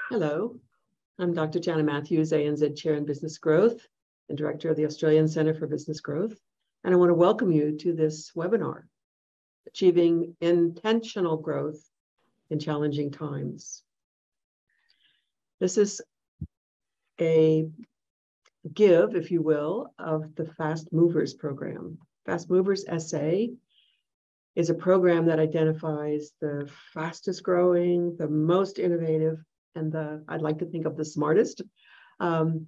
Hello, I'm Dr. Jana Matthews, ANZ Chair in Business Growth and Director of the Australian Centre for Business Growth. And I want to welcome you to this webinar, Achieving Intentional Growth in Challenging Times. This is a give, if you will, of the Fast Movers program. Fast Movers SA is a program that identifies the fastest growing, the most innovative, and I'd like to think of the smartest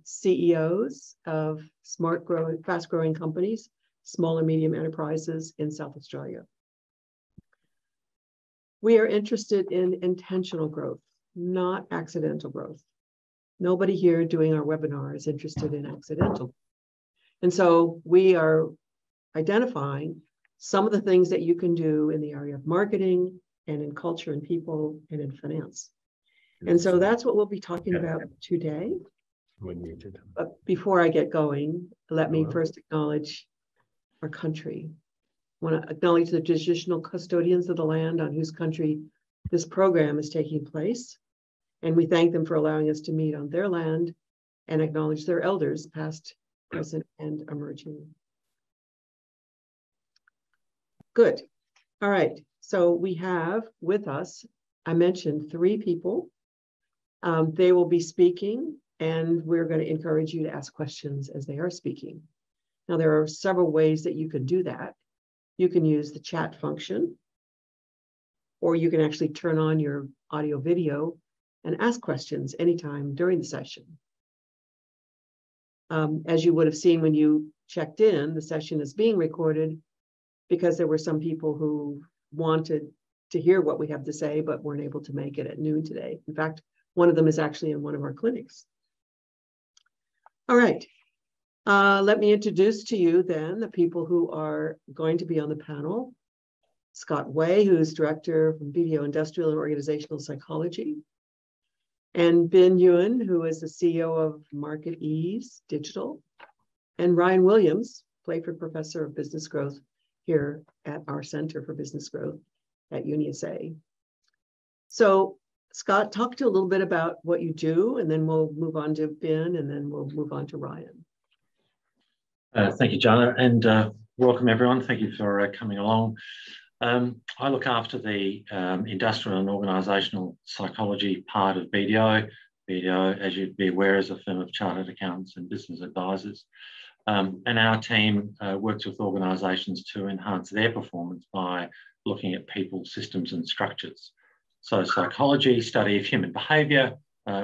CEOs of fast growing companies, small and medium enterprises in South Australia. We are interested in intentional growth, not accidental growth. Nobody here doing our webinar is interested in accidental. And so we are identifying some of the things that you can do in the area of marketing and in culture and people and in finance. And so that's what we'll be talking about today. But before I get going, let me first acknowledge our country. I want to acknowledge the traditional custodians of the land on whose country this program is taking place. And we thank them for allowing us to meet on their land and acknowledge their elders, past, present, and emerging. Good. All right. So we have with us, I mentioned 3 people. They will be speaking, and we're going to encourage you to ask questions as they are speaking. Now, there are several ways that you can do that. You can use the chat function, or you can actually turn on your audio video and ask questions anytime during the session. As you would have seen when you checked in, the session is being recorded because there were some people who wanted to hear what we have to say, but weren't able to make it at noon today. In fact, one of them is actually in one of our clinics. All right. Let me introduce to you then the people who are going to be on the panel. Scott Way, who is Director of BDO Industrial and Organizational Psychology. And Ben Ewan, who is the CEO of Market Ease Digital. And Ryan Williams, Playford Professor of Business Growth here at our Center for Business Growth at UniSA. So Scott, talk to a little bit about what you do, and then we'll move on to Ben, and then we'll move on to Ryan. Thank you, Jana, and welcome everyone. Thank you for coming along. I look after the industrial and organisational psychology part of BDO. BDO, as you'd be aware, is a firm of chartered accountants and business advisors. And our team works with organisations to enhance their performance by looking at people, systems and structures. So psychology, study of human behaviour.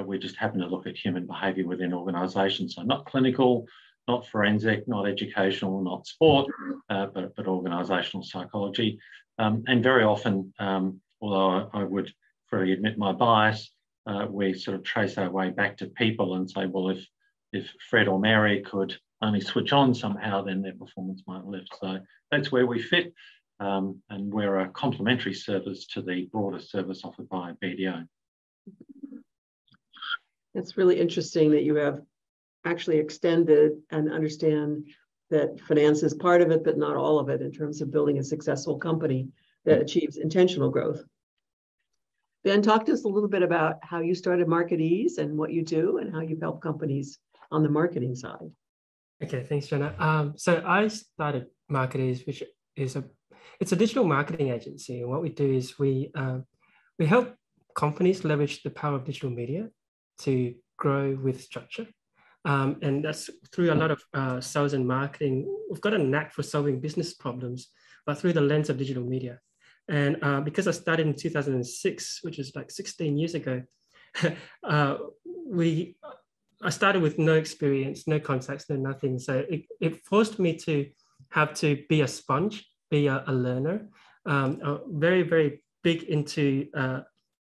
We just happen to look at human behaviour within organisations. So not clinical, not forensic, not educational, not sport, but organisational psychology. And very often, although I would freely admit my bias, we sort of trace our way back to people and say, well, if Fred or Mary could only switch on somehow, then their performance might lift. So that's where we fit. And we're a complementary service to the broader service offered by BDO. It's really interesting that you have actually extended and understand that finance is part of it, but not all of it in terms of building a successful company that achieves intentional growth. Ben, talk to us a little bit about how you started Market Ease and what you do and how you've helped companies on the marketing side. Okay, thanks, Jana. So I started Market Ease, which is it's a digital marketing agency. And what we do is we help companies leverage the power of digital media to grow with structure. And that's through a lot of sales and marketing. We've got a knack for solving business problems, but through the lens of digital media. And because I started in 2006, which is like 16 years ago, I started with no experience, no contacts, no nothing. So it forced me to have to be a sponge, be a learner, very, very big into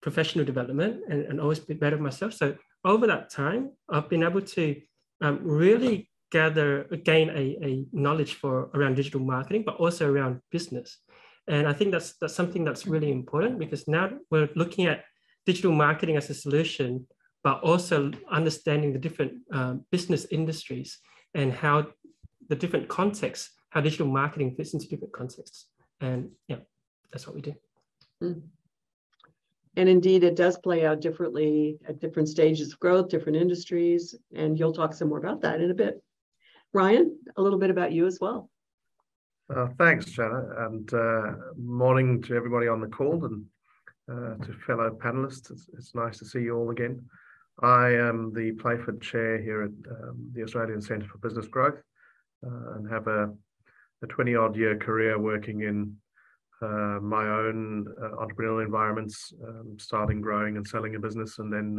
professional development and always be better myself. So over that time, I've been able to really gain a knowledge around digital marketing, but also around business. And I think that's something that's really important, because now we're looking at digital marketing as a solution, but also understanding the different business industries and how the different contexts, how digital marketing fits into different contexts. And yeah, that's what we do. And indeed, it does play out differently at different stages of growth, different industries, and you'll talk some more about that in a bit. Ryan, a little bit about you as well. Thanks, Jana, and morning to everybody on the call and to fellow panelists. It's nice to see you all again. I am the Playford Chair here at the Australian Centre for Business Growth and have a 20-odd year career working in my own entrepreneurial environments, starting, growing and selling a business, and then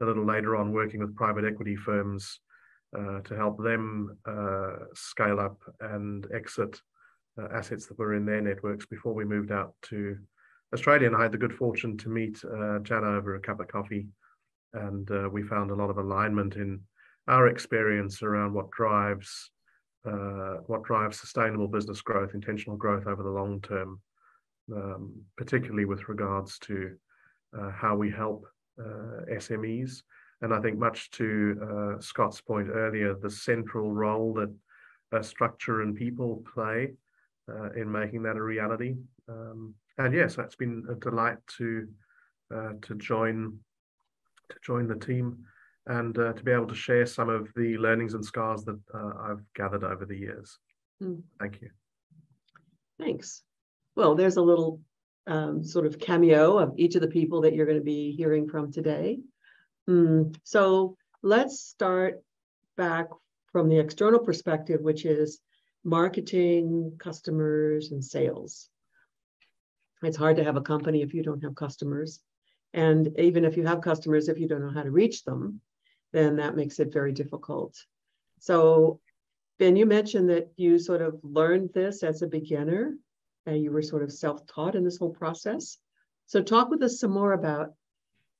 a little later on working with private equity firms to help them scale up and exit assets that were in their networks before we moved out to Australia. And I had the good fortune to meet Jana over a cup of coffee, and we found a lot of alignment in our experience around what drives sustainable business growth, intentional growth over the long term, particularly with regards to how we help SMEs. And I think much to Scott's point earlier, the central role that structure and people play in making that a reality. And yes, it's been a delight to join the team and to be able to share some of the learnings and scars that I've gathered over the years. Thank you. Thanks. Well, there's a little sort of cameo of each of the people that you're going to be hearing from today. So let's start back from the external perspective, which is marketing, customers, and sales. It's hard to have a company if you don't have customers. And even if you have customers, if you don't know how to reach them, then that makes it very difficult. So, Ben, you mentioned that you sort of learned this as a beginner and you were sort of self-taught in this whole process. So talk with us some more about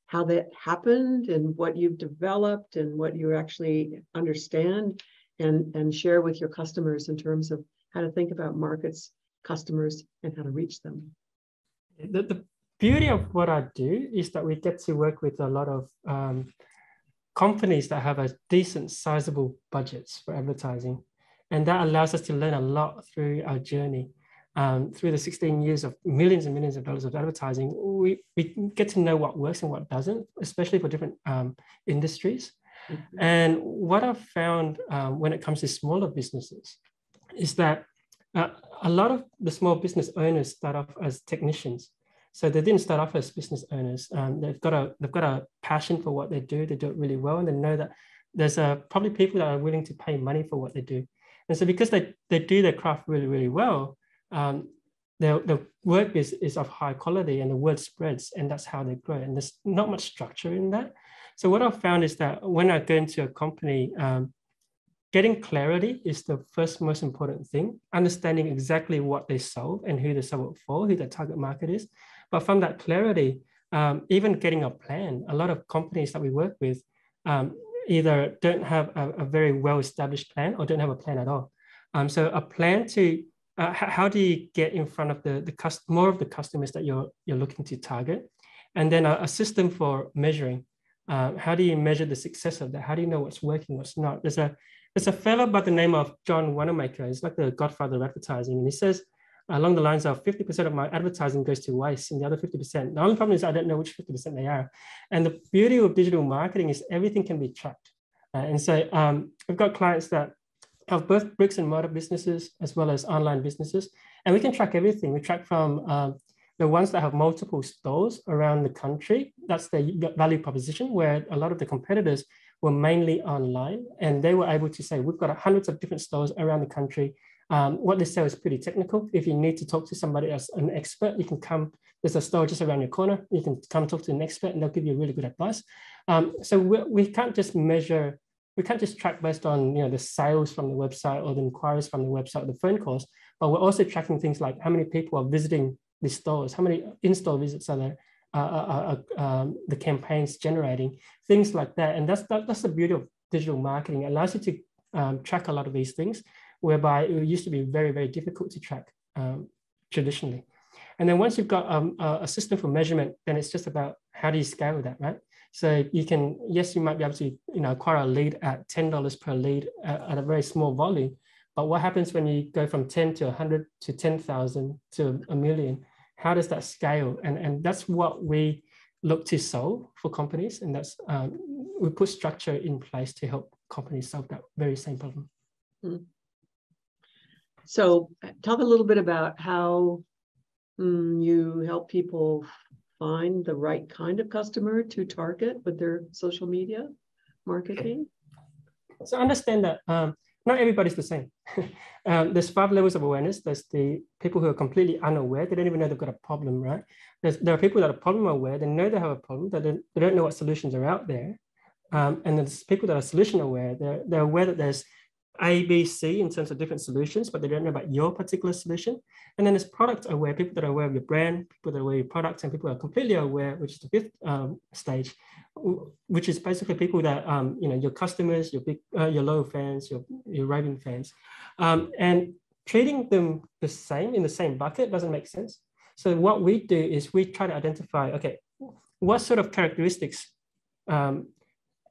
how that happened and what you've developed and what you actually understand and share with your customers in terms of how to think about markets, customers, and how to reach them. The beauty of what I do is that we get to work with a lot of companies that have a decent, sizable budgets for advertising. And that allows us to learn a lot through our journey. Through the 16 years of millions and millions of dollars of advertising, we get to know what works and what doesn't, especially for different industries. Mm-hmm. And what I've found when it comes to smaller businesses is that a lot of the small business owners start off as technicians. So they didn't start off as business owners. They've got a passion for what they do it really well, and they know that there's probably people that are willing to pay money for what they do. And so because they do their craft really, really well, the work is of high quality and the word spreads, and that's how they grow. And there's not much structure in that. So what I've found is that when I go into a company, getting clarity is the first most important thing, understanding exactly what they solve and who they solve it for, who their target market is. But from that clarity, even getting a plan, a lot of companies that we work with either don't have a very well-established plan or don't have a plan at all. So a plan to how do you get in front of more of the customers that you're looking to target, and then a system for measuring. How do you measure the success of that? How do you know what's working, what's not? There's a fellow by the name of John Wanamaker. He's like the godfather of advertising, and he says along the lines of 50% of my advertising goes to waste, and the other 50%. The only problem is I don't know which 50% they are. And the beauty of digital marketing is everything can be tracked. And so we've got clients that have both bricks and mortar businesses as well as online businesses. And we can track everything. We track from the ones that have multiple stores around the country. That's the value proposition, where a lot of the competitors were mainly online, and they were able to say, we've got hundreds of different stores around the country. What they sell is pretty technical. If you need to talk to somebody else, an expert, you can come. There's a store just around your corner. You can come talk to an expert and they'll give you really good advice. So we can't just measure. We can't just track based on the sales from the website or the inquiries from the website or the phone calls, but we're also tracking things like how many people are visiting the stores, how many in-store visits are there, the campaigns generating, things like that. And that's the beauty of digital marketing. It allows you to track a lot of these things, whereby it used to be very, very difficult to track traditionally. And then once you've got a system for measurement, then it's just about how do you scale that, right? So you can, yes, you might be able to acquire a lead at $10 per lead at a very small volume. But what happens when you go from 10 to 100 to 10,000 to 1 million? How does that scale? And that's what we look to solve for companies, and that's we put structure in place to help companies solve that very same problem. So talk a little bit about how you help people find the right kind of customer to target with their social media marketing. So understand that not everybody's the same. There's 5 levels of awareness. There's the people who are completely unaware. They don't even know they've got a problem, right? There are people that are problem aware. They know they have a problem. They don't know what solutions are out there. And there's people that are solution aware. They're aware that there's A, B, C in terms of different solutions, but they don't know about your particular solution. And then there's product aware, people that are aware of your brand, people that are aware of your product, and people that are completely aware, which is the 5th stage, which is basically people that, your customers, your loyal fans, your raving fans. And treating them the same in the same bucket doesn't make sense. So what we do is we try to identify, okay, what sort of characteristics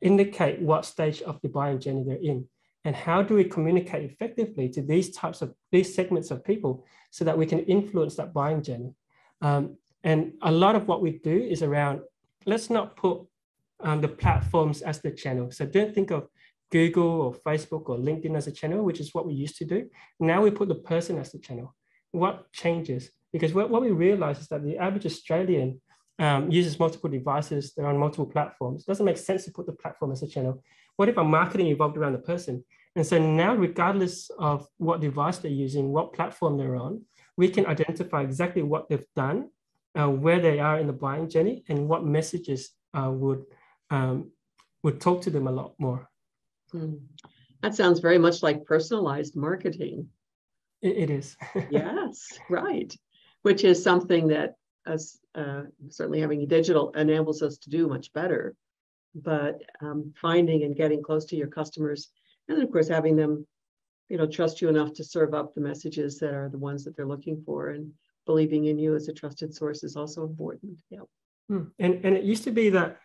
indicate what stage of the buying journey they're in. And how do we communicate effectively to these segments of people so that we can influence that buying journey? And a lot of what we do is around, let's not put the platforms as the channel. So don't think of Google or Facebook or LinkedIn as a channel, which is what we used to do. Now we put the person as the channel. What changes? Because what we realize is that the average Australian uses multiple devices, they're on multiple platforms. It doesn't make sense to put the platform as a channel. What if our marketing evolved around the person? And so now, regardless of what device they're using, what platform they're on, we can identify exactly what they've done, where they are in the buying journey, and what messages would talk to them a lot more. That sounds very much like personalized marketing. It is. Yes, right. Which is something that us certainly having digital enables us to do much better. But finding and getting close to your customers, and then of course having them, trust you enough to serve up the messages that are the ones that they're looking for, and believing in you as a trusted source is also important. Yeah. And it used to be that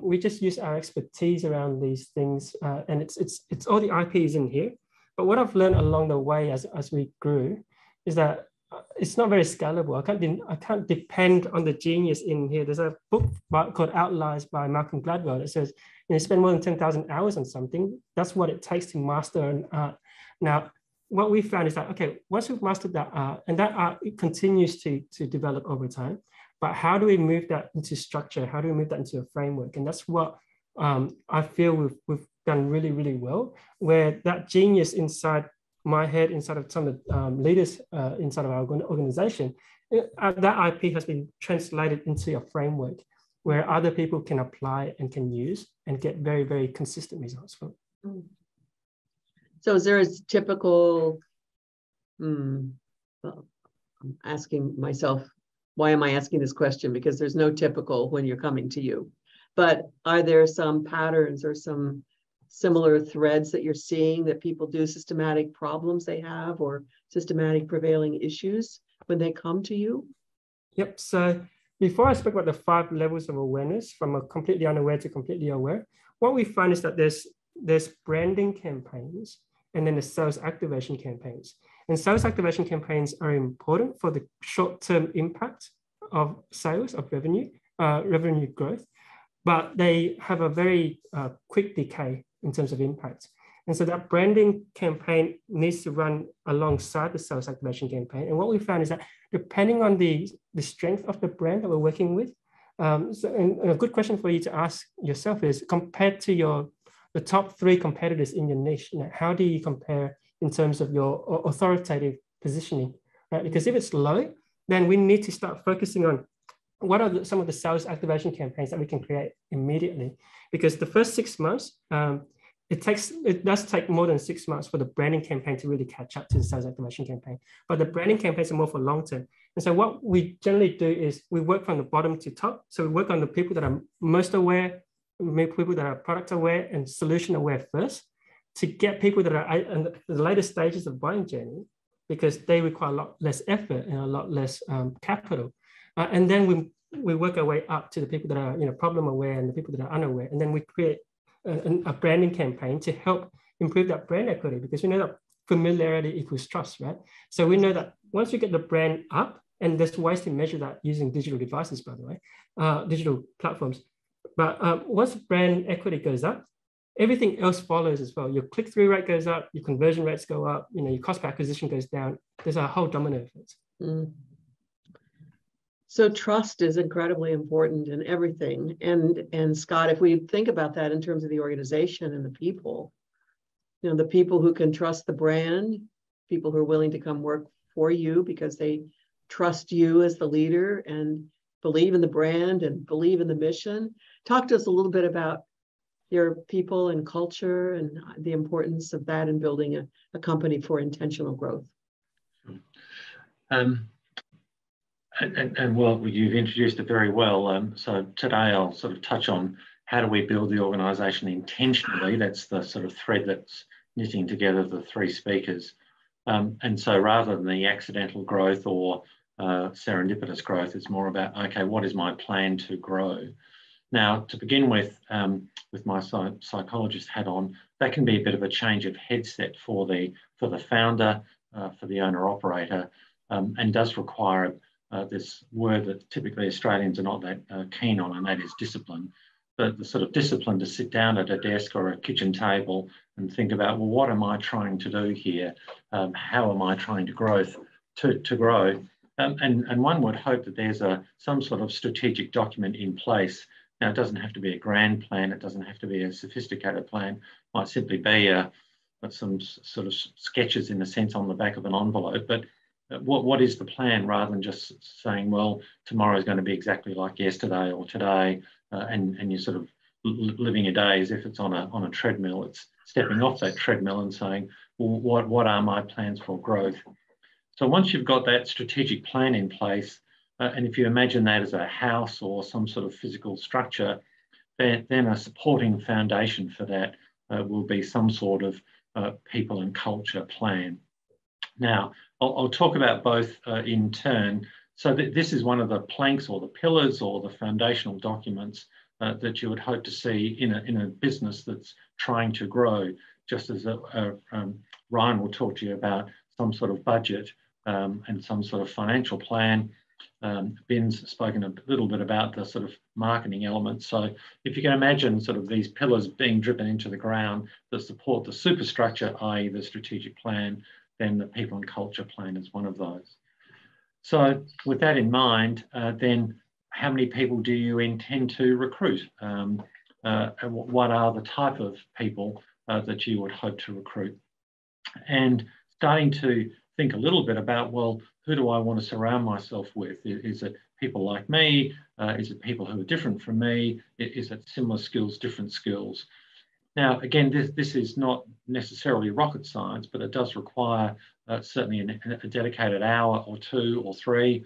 we just use our expertise around these things, and it's all the IPs in here. But what I've learned along the way as we grew is that it's not very scalable. I can't depend on the genius in here. There's a book called Outliers by Malcolm Gladwell that says, spend more than 10,000 hours on something. That's what it takes to master an art. Now, what we found is that, okay, once we've mastered that art, and that art, it continues to develop over time, but how do we move that into structure? How do we move that into a framework? And that's what I feel we've done really, really well, where that genius inside my head, inside of some of the leaders inside of our organization, that IP has been translated into a framework where other people can apply and can use and get very, very consistent results from it. So is there a typical, well, I'm asking myself, why am I asking this question? Because there's no typical when you're coming to you. But are there some patterns or some similar threads that you're seeing that people do, systematic problems they have or systematic prevailing issues when they come to you? Yep. So before I spoke about the 5 levels of awareness, from a completely unaware to completely aware, what we find is that there's branding campaigns and then the sales activation campaigns. And sales activation campaigns are important for the short-term impact of sales, of revenue growth, but they have a very quick decay in terms of impact. And so that branding campaign needs to run alongside the sales activation campaign. And what we found is that depending on the strength of the brand that we're working with, and a good question for you to ask yourself is, compared to the top 3 competitors in your niche, how do you compare in terms of your authoritative positioning? Right? Because if it's low, then we need to start focusing on what are some of the sales activation campaigns that we can create immediately. Because the first 6 months, it does take more than 6 months for the branding campaign to really catch up to the sales activation campaign. But the branding campaigns are more for long term. And so what we generally do is we work from the bottom to top. So we work on the people that are most aware, people that are product aware and solution aware first, to get people that are in the later stages of buying journey, because they require a lot less effort and a lot less capital. And then we work our way up to the people that are problem aware and the people that are unaware. And then we create a branding campaign to help improve that brand equity, because we know that familiarity equals trust, right? So we know that once we get the brand up, And there's ways to measure that using digital devices, by the way, digital platforms. But once brand equity goes up, everything else follows as well. Your click-through rate goes up, your conversion rates go up, your cost per acquisition goes down. There's a whole domino effect. Mm. So trust is incredibly important in everything. And Scott, if we think about that in terms of the organization and the people, the people who can trust the brand, people who are willing to come work for you because they trust you as the leader and believe in the brand and believe in the mission. Talk to us a little bit about your people and culture and the importance of that in building a company for intentional growth. And well, you've introduced it very well. So today I'll sort of touch on how do we build the organisation intentionally. That's the sort of thread that's knitting together the three speakers. And so rather than the accidental growth or serendipitous growth, it's more about, okay, what is my plan to grow? Now, to begin with my psychologist hat on, that can be a bit of a change of headset for the founder, for the owner-operator, and does require this word that typically Australians are not that keen on, and that is discipline. But the sort of discipline to sit down at a desk or a kitchen table and think about, well, what am I trying to do here? How am I trying to grow? And one would hope that there's some sort of strategic document in place. Now, it doesn't have to be a grand plan. It doesn't have to be a sophisticated plan. It might simply be some sort of sketches, in a sense, on the back of an envelope. But what is the plan, rather than just saying, well, tomorrow is going to be exactly like yesterday or today, and you're sort of living a day as if it's on a treadmill. It's stepping off that treadmill and saying, well, what are my plans for growth? So once you've got that strategic plan in place, and if you imagine that as a house or some sort of physical structure, then a supporting foundation for that will be some sort of people and culture plan. Now, I'll talk about both in turn. So this is one of the planks or the pillars or the foundational documents that you would hope to see in a business that's trying to grow, just as Ryan will talk to you about some sort of budget and some sort of financial plan. Ben's spoken a little bit about the sort of marketing elements. So if you can imagine sort of these pillars being driven into the ground that support the superstructure, i.e. the strategic plan, then the people and culture plan is one of those. So with that in mind, then how many people do you intend to recruit? What are the type of people that you would hope to recruit? And starting to think a little bit about, well, who do I want to surround myself with? Is it people like me? Is it people who are different from me? Is it similar skills, different skills? Now, again, this is not necessarily rocket science, but it does require certainly a dedicated hour or 2 or 3.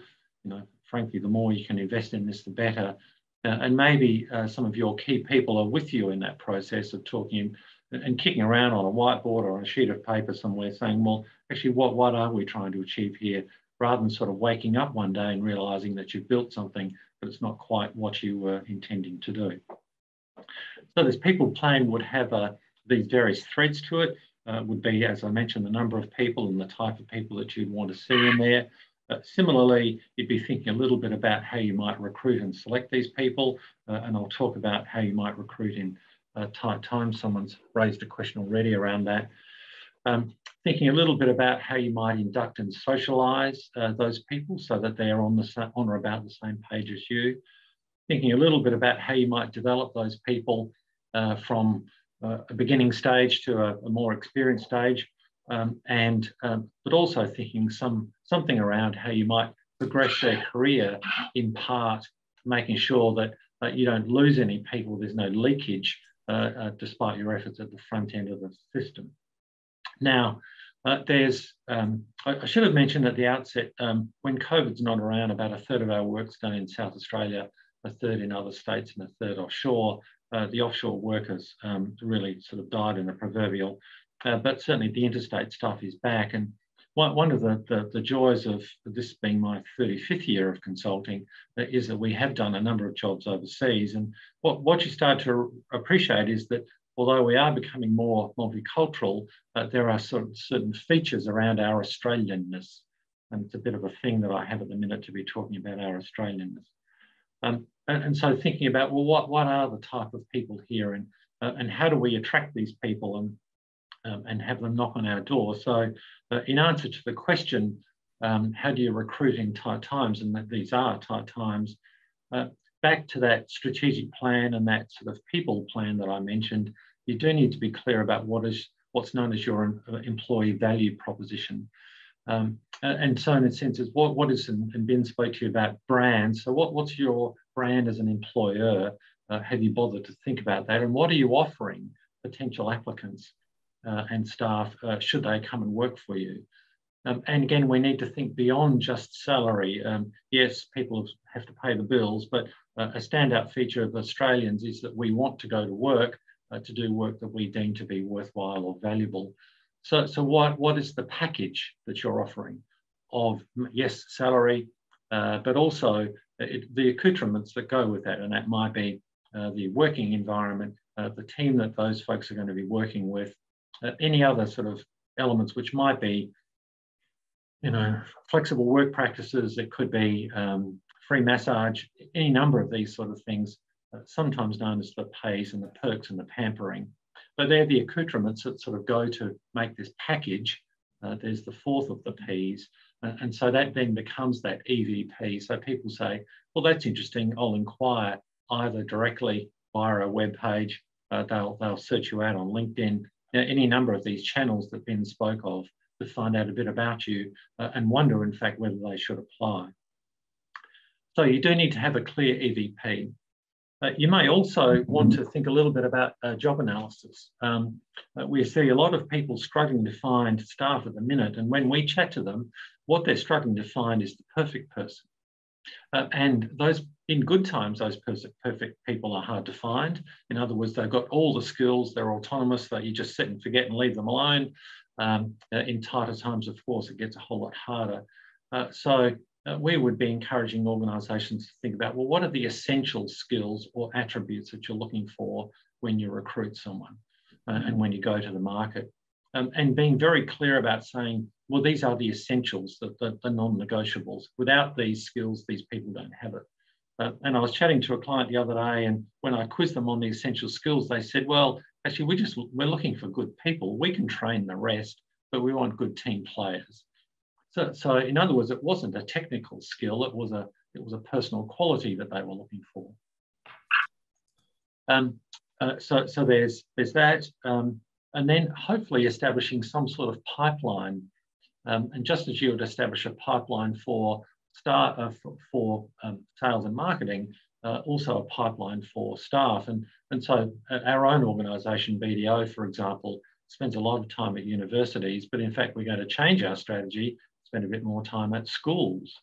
Frankly, the more you can invest in this, the better. And maybe some of your key people are with you in that process of talking and kicking around on a whiteboard or on a sheet of paper somewhere saying, well, actually, what are we trying to achieve here? Rather than sort of waking up one day and realizing that you've built something, but it's not quite what you were intending to do. So this people plan would have these various threads to it. Would be, as I mentioned, the number of people and the type of people that you'd want to see in there. Similarly, you'd be thinking a little bit about how you might recruit and select these people, and I'll talk about how you might recruit in tight time. Someone's raised a question already around that. Thinking a little bit about how you might induct and socialise those people so that they're on or about the same page as you. Thinking a little bit about how you might develop those people from a beginning stage to a more experienced stage, but also thinking something around how you might progress their career, in part making sure that you don't lose any people, there's no leakage despite your efforts at the front end of the system. Now, I should have mentioned at the outset, when COVID's not around, about 1/3 of our work's done in South Australia, 1/3 in other states, and 1/3 offshore. The offshore workers really sort of died in the proverbial, but certainly the interstate stuff is back. And one of the joys of this being my 35th year of consulting is that we have done a number of jobs overseas. And what you start to appreciate is that although we are becoming more multicultural, there are certain features around our Australianness. and it's a bit of a thing that I have at the minute to be talking about our Australianness. And so thinking about, well, what are the type of people here, and how do we attract these people and have them knock on our door? So in answer to the question, how do you recruit in tight times, and that these are tight times, back to that strategic plan and that sort of people plan that I mentioned, you do need to be clear about what's known as your employee value proposition. And so in a sense, is what is, and Ben spoke to you about brands. So what's your brand as an employer? Have you bothered to think about that? And what are you offering potential applicants and staff should they come and work for you? And again, we need to think beyond just salary. Yes, people have to pay the bills, but a standout feature of Australians is that we want to go to work to do work that we deem to be worthwhile or valuable. So what is the package that you're offering of, yes, salary, but also the accoutrements that go with that? And that might be the working environment, the team that those folks are going to be working with, any other sort of elements which might be, flexible work practices. It could be free massage, any number of these sort of things, sometimes known as the pays and the perks and the pampering. But they're the accoutrements that sort of go to make this package. There's the fourth of the Ps. And so that then becomes that EVP. So people say, well, that's interesting. I'll inquire either directly via a web page. They'll search you out on LinkedIn, any number of these channels that Ben spoke of, to find out a bit about you and wonder, in fact, whether they should apply. So you do need to have a clear EVP. You may also want to think a little bit about job analysis. We see a lot of people struggling to find staff at the minute, and when we chat to them, what they're struggling to find is the perfect person. And those, in good times, those perfect people are hard to find. In other words, they've got all the skills, they're autonomous, that you just sit and forget and leave them alone. In tighter times, of course, it gets a whole lot harder. We would be encouraging organisations to think about, well, what are the essential skills or attributes that you're looking for when you recruit someone and when you go to the market? And being very clear about saying, well, these are the essentials, the non-negotiables. Without these skills, these people don't have it. And I was chatting to a client the other day, and when I quizzed them on the essential skills, they said, well, actually, we're looking for good people. We can train the rest, but we want good team players. So in other words, it wasn't a technical skill, it was a personal quality that they were looking for. So there's that, and then hopefully establishing some sort of pipeline. And just as you would establish a pipeline for sales and marketing, also a pipeline for staff. And so our own organisation, BDO, for example, spends a lot of time at universities, but in fact, we're going to change our strategy, spend a bit more time at schools,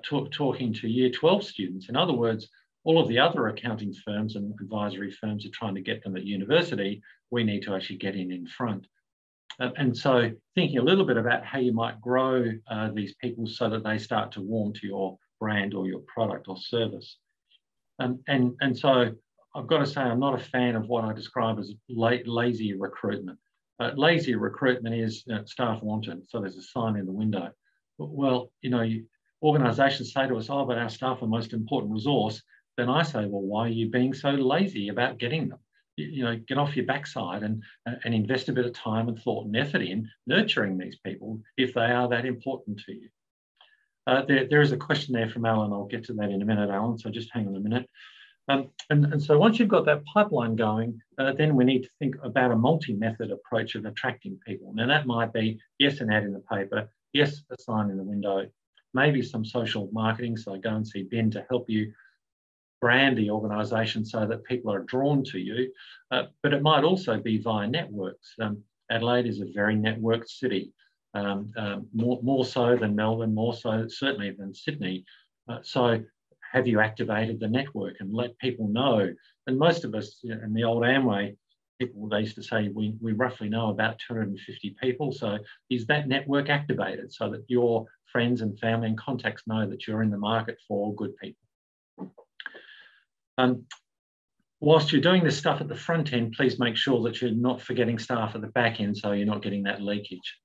talking to year 12 students. In other words, all of the other accounting firms and advisory firms are trying to get them at university. We need to actually get in front. And so thinking a little bit about how you might grow these people so that they start to warm to your brand or your product or service. And so I've got to say, I'm not a fan of what I describe as lazy recruitment. Lazy recruitment is staff wanted, so there's a sign in the window. Well, organisations say to us, oh, but our staff are the most important resource. Then I say, well, why are you being so lazy about getting them? Get off your backside and invest a bit of time and thought and effort in nurturing these people if they are that important to you. There is a question there from Alan. I'll get to that in a minute, Alan, so just hang on a minute. And so once you've got that pipeline going, then we need to think about a multi-method approach of attracting people. Now that might be, yes, an ad in the paper, yes, a sign in the window, maybe some social marketing, so go and see Ben to help you brand the organisation so that people are drawn to you, but it might also be via networks. Adelaide is a very networked city, more so than Melbourne, more so certainly than Sydney. So have you activated the network and let people know? And most of us in the old Amway, people, they used to say we roughly know about 250 people. So is that network activated so that your friends and family and contacts know that you're in the market for good people? Whilst you're doing this stuff at the front end, please make sure that you're not forgetting staff at the back end so you're not getting that leakage.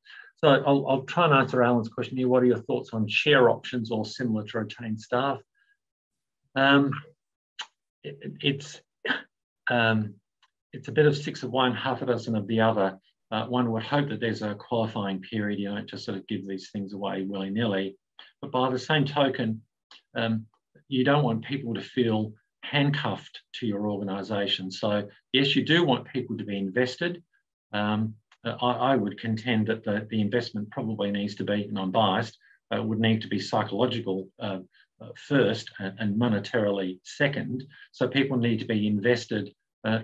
So I'll try and answer Alan's question here. What are your thoughts on share options or similar to retained staff? It's a bit of 6 of one, half a dozen of the other. One would hope that there's a qualifying period. You don't just sort of give these things away willy-nilly. But by the same token, you don't want people to feel handcuffed to your organisation. So yes, you do want people to be invested. I would contend that the investment probably needs to be, and I'm biased, would need to be psychological first and monetarily second. So people need to be invested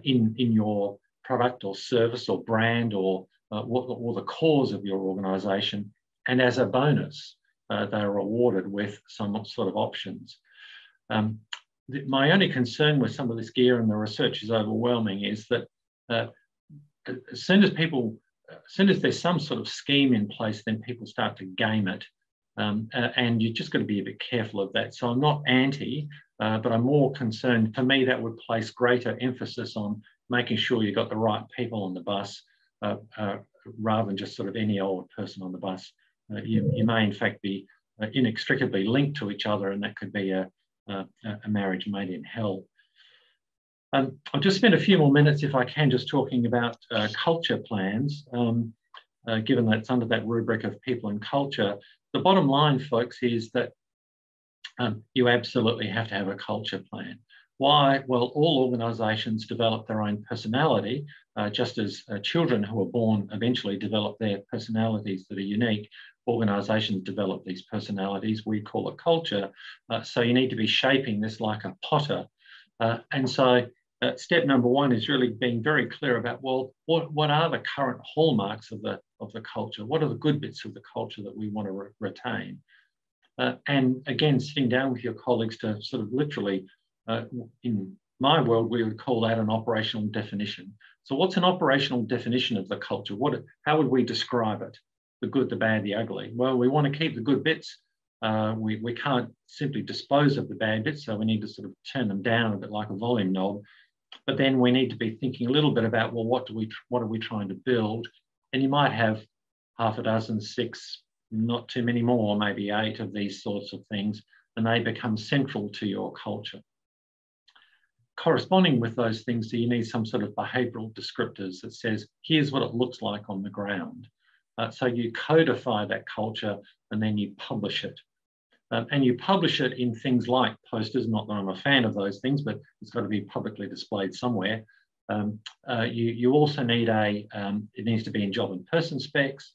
in your product or service or brand or the cause of your organisation. And as a bonus, they're rewarded with some sort of options. My only concern with some of this gear, and the research is overwhelming, is that as soon as there's some sort of scheme in place, then people start to game it. And you just got to be a bit careful of that. So I'm not anti, but I'm more concerned. For me, that would place greater emphasis on making sure you got the right people on the bus, rather than just sort of any old person on the bus. You may in fact be inextricably linked to each other, and that could be a marriage made in hell. I'll just spend a few more minutes, if I can, just talking about culture plans, given that it's under that rubric of people and culture. The bottom line, folks, is that you absolutely have to have a culture plan. Why? Well, all organisations develop their own personality, just as children who are born eventually develop their personalities that are unique. Organisations develop these personalities. We call it culture. So you need to be shaping this like a potter. And so step number one is really being very clear about, well, what are the current hallmarks of the culture? What are the good bits of the culture that we want to retain? And again, sitting down with your colleagues to sort of literally, in my world, we would call that an operational definition. So what's an operational definition of the culture? How would we describe it? The good, the bad, the ugly. Well, we want to keep the good bits. We can't simply dispose of the bad bits, so we need to sort of turn them down a bit like a volume knob. But then we need to be thinking a little bit about, well, what are we trying to build? And you might have half a dozen, 6, not too many more, maybe 8 of these sorts of things, and they become central to your culture. Corresponding with those things, so you need some sort of behavioural descriptors that says, here's what it looks like on the ground. So you codify that culture and then you publish it. And you publish it in things like posters, not that I'm a fan of those things, but it's got to be publicly displayed somewhere. You also need it needs to be in job and person specs.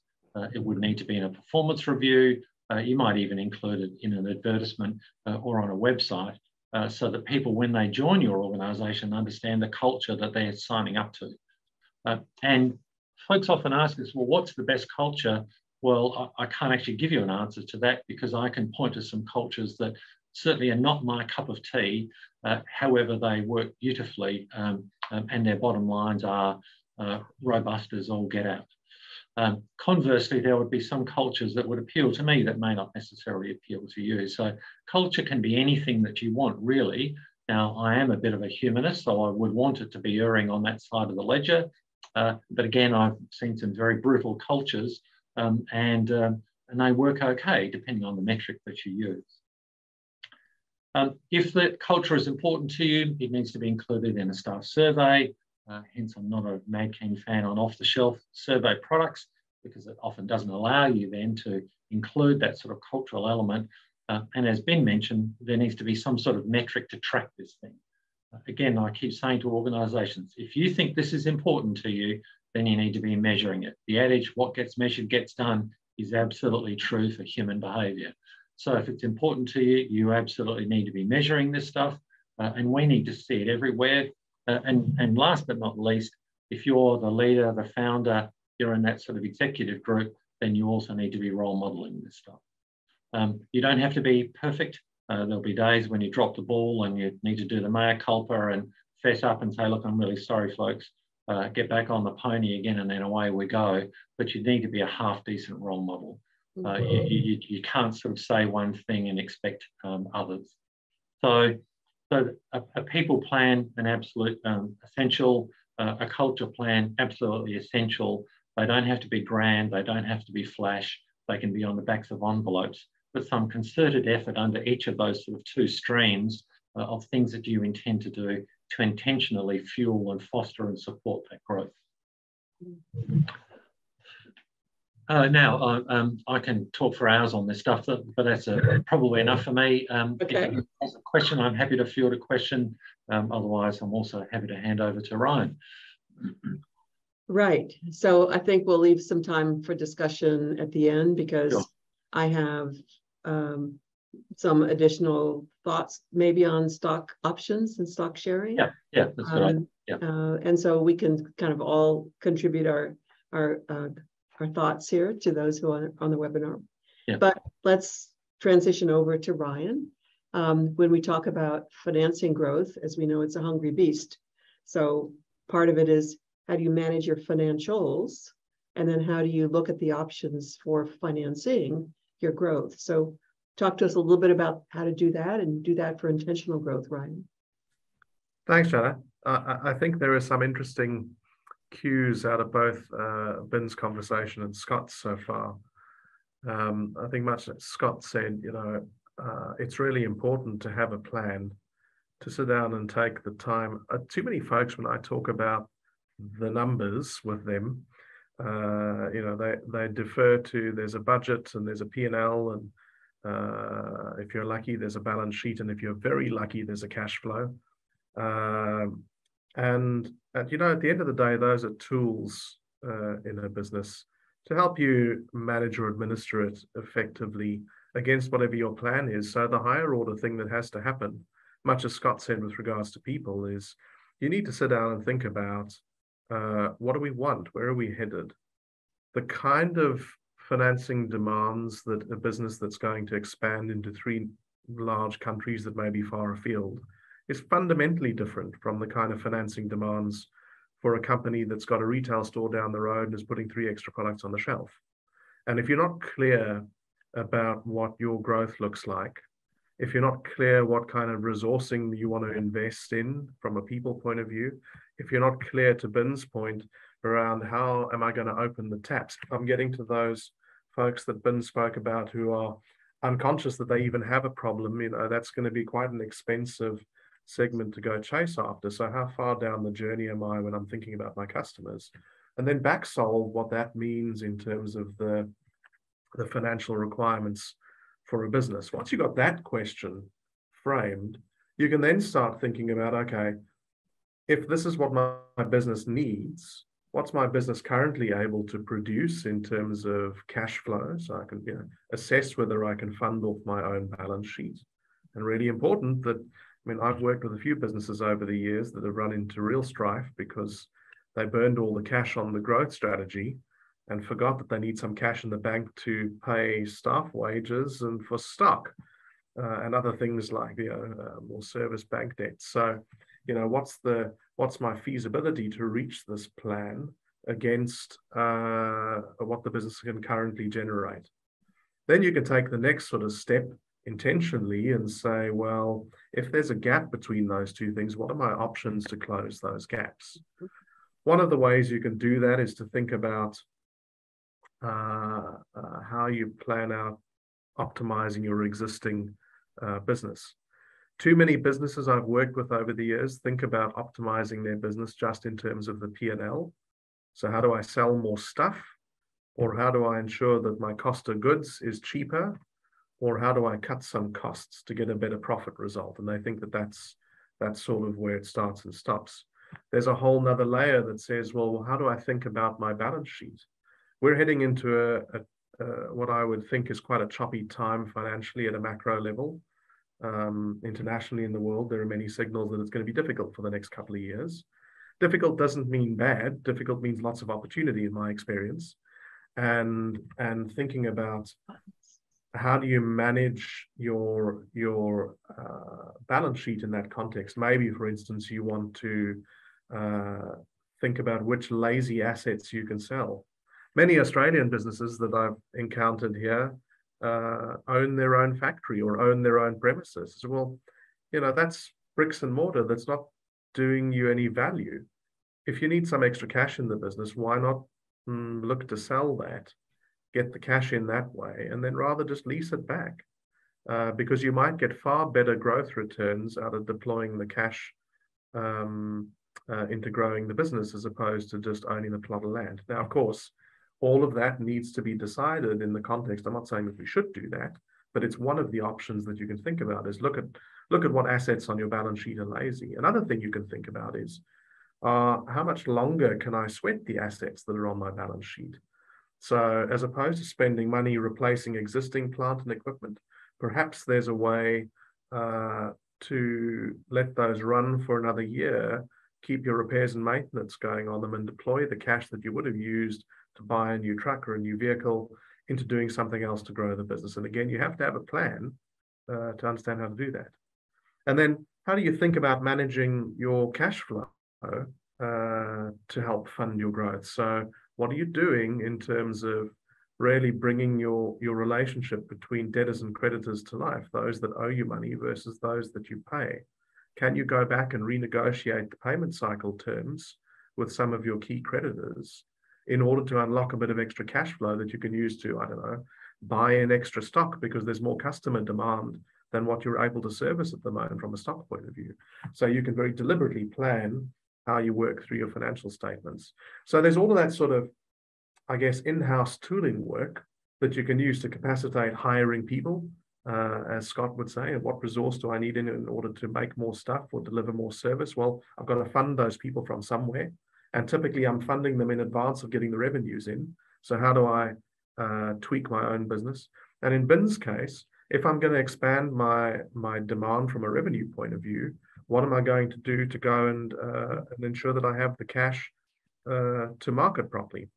It would need to be in a performance review. You might even include it in an advertisement or on a website so that people, when they join your organisation, understand the culture that they're signing up to. And folks often ask us, well, what's the best culture? Well, I can't actually give you an answer to that because I can point to some cultures that certainly are not my cup of tea. However, they work beautifully and their bottom lines are robust as all get out. Conversely, there would be some cultures that would appeal to me that may not necessarily appeal to you. So culture can be anything that you want, really. Now, I am a bit of a humanist, so I would want it to be erring on that side of the ledger. But again, I've seen some very brutal cultures and they work okay, depending on the metric that you use. If the culture is important to you, it needs to be included in a staff survey. Hence, I'm not a mad keen fan on off-the-shelf survey products because it often doesn't allow you then to include that sort of cultural element. And as Ben mentioned, there needs to be some sort of metric to track this thing. Again, I keep saying to organisations, if you think this is important to you, then you need to be measuring it. The adage, what gets measured gets done, is absolutely true for human behaviour. So if it's important to you, you absolutely need to be measuring this stuff, and we need to see it everywhere. And last but not least, if you're the leader, the founder, you're in that sort of executive group, then you also need to be role modelling this stuff. You don't have to be perfect. There'll be days when you drop the ball and you need to do the mea culpa and fess up and say, look, I'm really sorry, folks. Get back on the pony again, and then away we go. But you need to be a half-decent role model. You can't sort of say one thing and expect others. So a people plan, an absolute essential. A culture plan, absolutely essential. They don't have to be grand, they don't have to be flash, they can be on the backs of envelopes, with some concerted effort under each of those sort of two streams of things that you intend to do to intentionally fuel and foster and support that growth. Now, I can talk for hours on this stuff, but that's probably enough for me. Okay. If you have a question, I'm happy to field a question. Otherwise, I'm also happy to hand over to Ryan. Right. So I think we'll leave some time for discussion at the end, because Sure. I have some additional thoughts maybe on stock options and stock sharing. Yeah, that's good. And so we can kind of all contribute our thoughts here to those who are on the webinar. Yeah. But let's transition over to Ryan. When we talk about financing growth, as we know, it's a hungry beast. So part of it is, how do you manage your financials? And then how do you look at the options for financing your growth? So talk to us a little bit about how to do that, and do that for intentional growth, Ryan. Thanks, Jana. I think there are some interesting cues out of both Ben's conversation and Scott's so far. I think much like Scott said, it's really important to have a plan, to sit down and take the time. Too many folks, when I talk about the numbers with them, they defer to, there's a budget and there's a P&L, and if you're lucky, there's a balance sheet, and if you're very lucky, there's a cash flow. And at the end of the day, those are tools in a business to help you manage or administer it effectively against whatever your plan is. So the higher order thing that has to happen, much as Scott said with regards to people, is you need to sit down and think about what do we want? Where are we headed? The kind of financing demands that a business that's going to expand into 3 large countries that may be far afield is fundamentally different from the kind of financing demands for a company that's got a retail store down the road and is putting 3 extra products on the shelf. And if you're not clear about what your growth looks like, if you're not clear what kind of resourcing you want to invest in from a people point of view, if you're not clear, to Ben's point, around how am I going to open the taps, I'm getting to those folks that Ben spoke about who are unconscious that they even have a problem, that's going to be quite an expensive segment to go chase after. So how far down the journey am I when I'm thinking about my customers? And then back solve what that means in terms of the financial requirements for a business. Once you've got that question framed, you can then start thinking about, okay, if this is what my business needs, what's my business currently able to produce in terms of cash flow? So I can assess whether I can fund off my own balance sheet. And really important that, I've worked with a few businesses over the years that have run into real strife because they burned all the cash on the growth strategy and forgot that they need some cash in the bank to pay staff wages and for stock and other things like more service bank debt. So, what's my feasibility to reach this plan against what the business can currently generate? Then you can take the next sort of step intentionally and say, well, if there's a gap between those two things, what are my options to close those gaps? One of the ways you can do that is to think about how you plan out optimizing your existing business. Too many businesses I've worked with over the years think about optimizing their business just in terms of the P&L. So how do I sell more stuff? Or how do I ensure that my cost of goods is cheaper? Or how do I cut some costs to get a better profit result? And they think that that's sort of where it starts and stops. There's a whole nother layer that says, well, how do I think about my balance sheet? We're heading into what I would think is quite a choppy time financially at a macro level. Internationally in the world, there are many signals that it's going to be difficult for the next couple of years. Difficult doesn't mean bad. Difficult means lots of opportunity in my experience. And thinking about how do you manage your balance sheet in that context? Maybe, for instance, you want to think about which lazy assets you can sell. Many Australian businesses that I've encountered here own their own factory or own their own premises. So, well, that's bricks and mortar. That's not doing you any value. If you need some extra cash in the business, why not look to sell that, get the cash in that way, and then rather just lease it back, because you might get far better growth returns out of deploying the cash into growing the business as opposed to just owning the plot of land. Now, of course, all of that needs to be decided in the context. I'm not saying that we should do that, but it's one of the options that you can think about is look at what assets on your balance sheet are lazy. Another thing you can think about is how much longer can I sweat the assets that are on my balance sheet? So as opposed to spending money replacing existing plant and equipment, perhaps there's a way to let those run for another year, keep your repairs and maintenance going on them, and deploy the cash that you would have used to buy a new truck or a new vehicle into doing something else to grow the business. And again, you have to have a plan to understand how to do that. And then how do you think about managing your cash flow to help fund your growth? So what are you doing in terms of really bringing your relationship between debtors and creditors to life, those that owe you money versus those that you pay? Can you go back and renegotiate the payment cycle terms with some of your key creditors in order to unlock a bit of extra cash flow that you can use to, I don't know, buy in extra stock because there's more customer demand than what you're able to service at the moment from a stock point of view? So you can very deliberately plan how you work through your financial statements. So there's all of that sort of, I guess, in-house tooling work that you can use to capacitate hiring people, as Scott would say. And what resource do I need in order to make more stuff or deliver more service? Well, I've got to fund those people from somewhere. And typically I'm funding them in advance of getting the revenues in. So how do I tweak my own business? And in Bin's case, if I'm going to expand my demand from a revenue point of view, what am I going to do to go and ensure that I have the cash to market properly?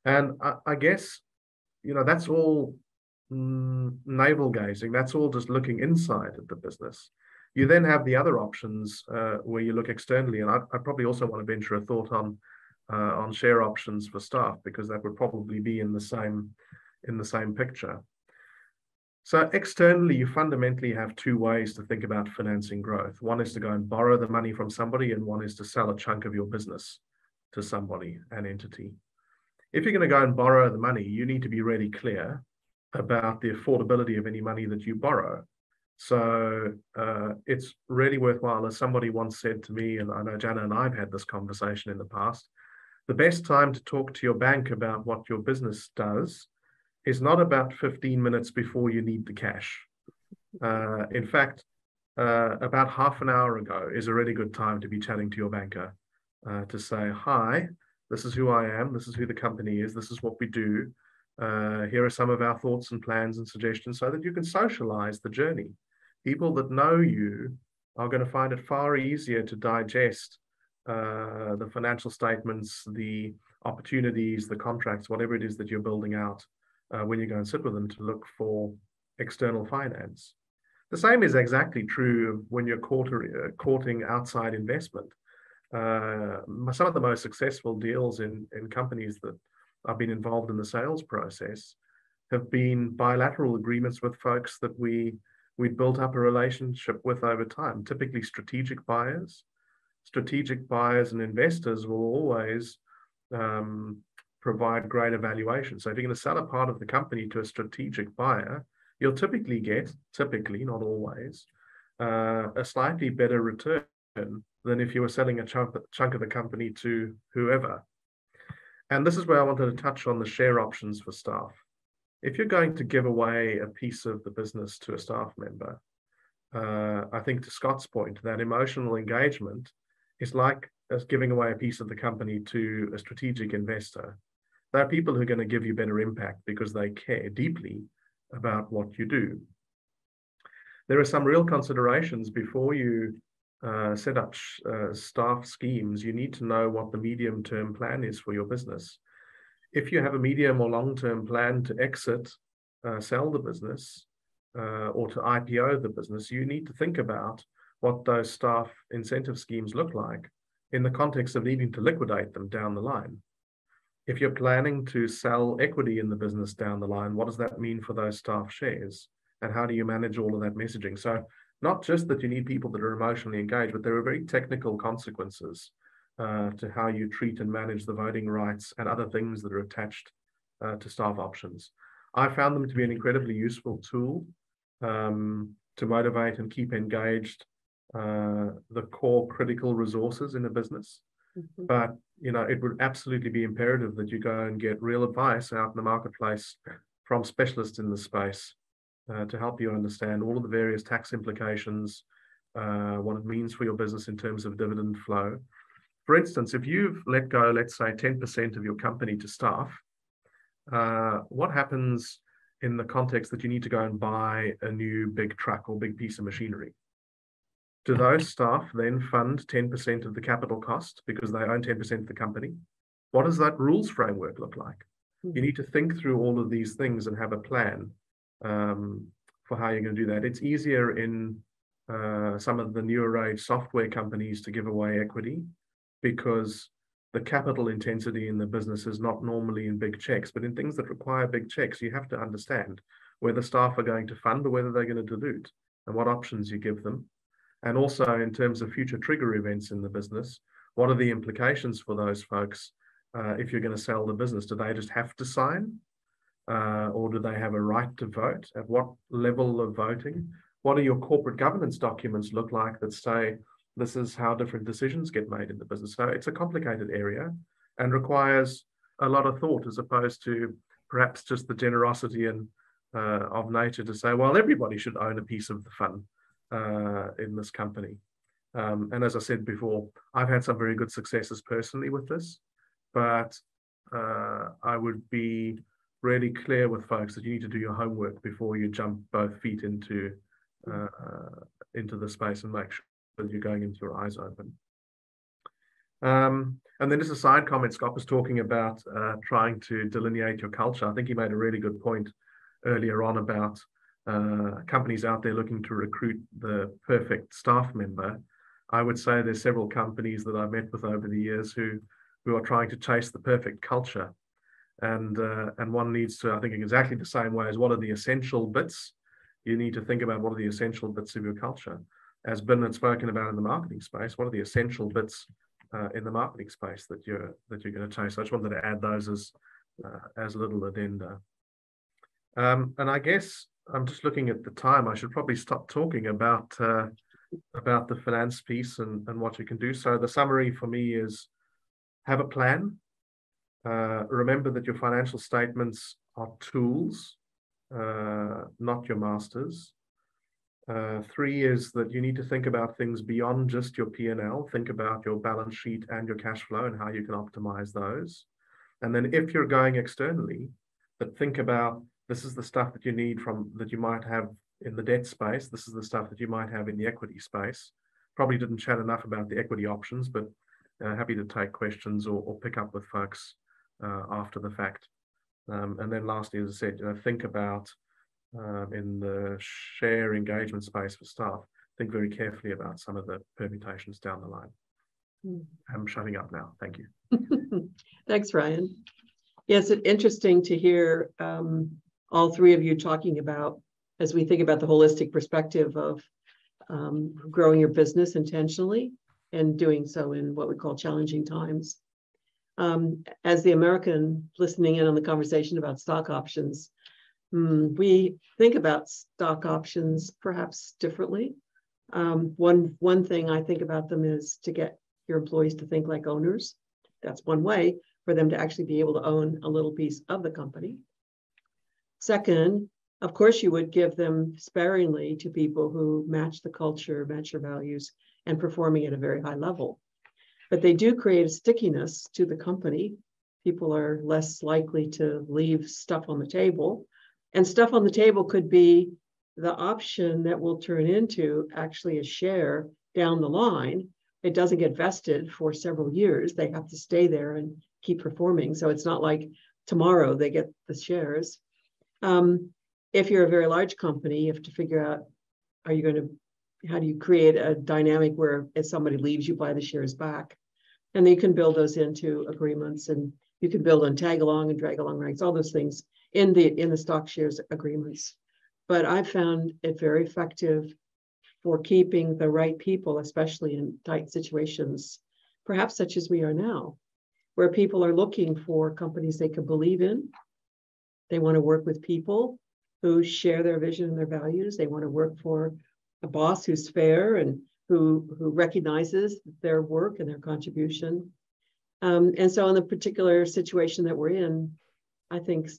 And I guess, that's all navel gazing. That's all just looking inside at the business. You then have the other options where you look externally. And I probably also want to venture a thought on share options for staff, because that would probably be in the same picture. So externally, you fundamentally have two ways to think about financing growth. One is to go and borrow the money from somebody, and one is to sell a chunk of your business to somebody, an entity. If you're going to go and borrow the money, you need to be really clear about the affordability of any money that you borrow. So it's really worthwhile, as somebody once said to me, and I know Jana and I have had this conversation in the past, the best time to talk to your bank about what your business does is not about 15 minutes before you need the cash. In fact, about half an hour ago is a really good time to be chatting to your banker to say, hi, this is who I am, this is who the company is, this is what we do. Here are some of our thoughts and plans and suggestions, so that you can socialize the journey. People that know you are going to find it far easier to digest the financial statements, the opportunities, the contracts, whatever it is that you're building out when you go and sit with them to look for external finance. The same is exactly true when you're courting outside investment. Some of the most successful deals in companies that I've been involved in the sales process have been bilateral agreements with folks that we built up a relationship with over time, typically strategic buyers. Strategic buyers and investors will always provide greater valuation. So if you're going to sell a part of the company to a strategic buyer, you'll typically get, not always, a slightly better return than if you were selling a chunk of the company to whoever. And this is where I wanted to touch on the share options for staff. If you're going to give away a piece of the business to a staff member, I think to Scott's point, that emotional engagement is like as giving away a piece of the company to a strategic investor. There are people who are going to give you better impact because they care deeply about what you do. There are some real considerations before you set up staff schemes. You need to know what the medium-term plan is for your business. If you have a medium or long-term plan to exit, sell the business, or to IPO the business, you need to think about what those staff incentive schemes look like in the context of needing to liquidate them down the line. If you're planning to sell equity in the business down the line, what does that mean for those staff shares? And how do you manage all of that messaging? So not just that you need people that are emotionally engaged, but there are very technical consequences to how you treat and manage the voting rights and other things that are attached to staff options. I found them to be an incredibly useful tool to motivate and keep engaged the core critical resources in a business. Mm-hmm. But it would absolutely be imperative that you go and get real advice out in the marketplace from specialists in the space to help you understand all of the various tax implications, what it means for your business in terms of dividend flow. For instance, if you've let go, let's say 10% of your company to staff, what happens in the context that you need to go and buy a new big truck or big piece of machinery? Do those staff then fund 10% of the capital cost because they own 10% of the company? What does that rules framework look like? You need to think through all of these things and have a plan for how you're going to do that. It's easier in some of the newer age software companies to give away equity because the capital intensity in the business is not normally in big checks, but in things that require big checks, you have to understand whether staff are going to fund or whether they're going to dilute and what options you give them. And also in terms of future trigger events in the business, what are the implications for those folks if you're going to sell the business? Do they just have to sign or do they have a right to vote? At what level of voting? What do your corporate governance documents look like that say this is how different decisions get made in the business? So it's a complicated area and requires a lot of thought as opposed to perhaps just the generosity and of nature to say, well, everybody should own a piece of the fun in this company. And as I said before, I've had some very good successes personally with this, but I would be really clear with folks that you need to do your homework before you jump both feet into the space and make sure that you're going into your eyes open. And then just a side comment, Scott was talking about trying to delineate your culture. I think he made a really good point earlier on about companies out there looking to recruit the perfect staff member. I would say there's several companies that I've met with over the years who are trying to chase the perfect culture. And one needs to, I think, exactly the same way as what are the essential bits. You need to think about what are the essential bits of your culture. As Ben had spoken about in the marketing space, what are the essential bits in the marketing space that you're going to chase? I just wanted to add those as little addenda. And I guess I'm just looking at the time. I should probably stop talking about the finance piece and what you can do. So the summary for me is have a plan. Remember that your financial statements are tools, not your masters. 3 is that you need to think about things beyond just your P&L. Think about your balance sheet and your cash flow and how you can optimize those. And then if you're going externally, that think about this is the stuff that you need that you might have in the debt space. This is the stuff that you might have in the equity space. Probably didn't chat enough about the equity options, but happy to take questions or pick up with folks after the fact. And then lastly, as I said, think about in the share engagement space for staff, think very carefully about some of the permutations down the line. I'm shutting up now. Thank you. Thanks, Ryan. Yes, it's interesting to hear all three of you talking about, as we think about the holistic perspective of growing your business intentionally and doing so in what we call challenging times. As the American listening in on the conversation about stock options, we think about stock options perhaps differently. One thing I think about them is to get your employees to think like owners. That's one way for them to actually be able to own a little piece of the company. Second, of course, you would give them sparingly to people who match the culture, match your values, and performing at a very high level. But they do create a stickiness to the company. People are less likely to leave stuff on the table. And stuff on the table could be the option that will turn into actually a share down the line. It doesn't get vested for several years. They have to stay there and keep performing. So it's not like tomorrow they get the shares. If you're a very large company, you have to figure out, how do you create a dynamic where if somebody leaves, you buy the shares back? And then you can build those into agreements, and you can build on tag along and drag along rights, all those things in the stock shares agreements. But I've found it very effective for keeping the right people, especially in tight situations, perhaps such as we are now, where people are looking for companies they can believe in. They want to work with people who share their vision and their values. They want to work for a boss who's fair and who recognizes their work and their contribution. And so in the particular situation that we're in, I think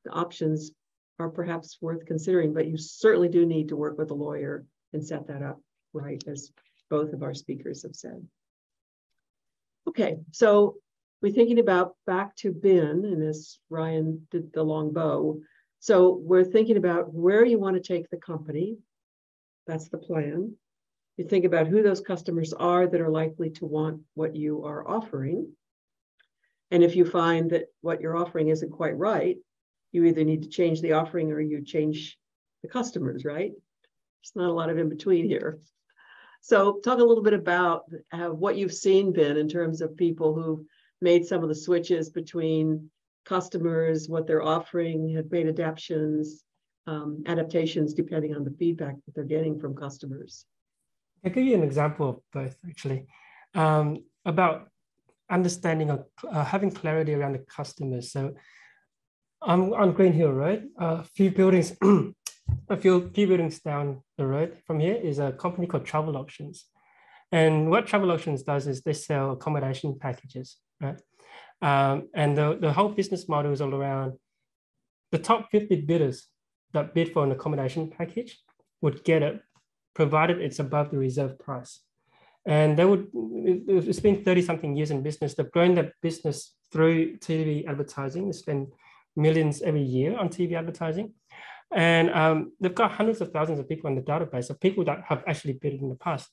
the options are perhaps worth considering, but you certainly do need to work with a lawyer and set that up right, as both of our speakers have said. Okay, so we're thinking about back to Ben, and as Ryan did the long bow. So we're thinking about where you want to take the company. That's the plan. You think about who those customers are that are likely to want what you are offering. And if you find that what you're offering isn't quite right, you either need to change the offering or you change the customers, right? There's not a lot of in between here. So talk a little bit about what you've seen, Ben, in terms of people who've made some of the switches between customers, what they're offering, have made adaptations depending on the feedback that they're getting from customers. I'll give you an example of both, actually, about understanding of having clarity around the customers. So I'm on Green Hill Road, a few buildings down the road from here is a company called Travel Auctions. And what Travel Auctions does is they sell accommodation packages, right? And the whole business model is all around the top 50 bidders that bid for an accommodation package would get it, provided it's above the reserve price. And it's been 30-something years in business. They've grown their business through TV advertising. They spend millions every year on TV advertising. And they've got hundreds of thousands of people in the database of people that have actually bid in the past.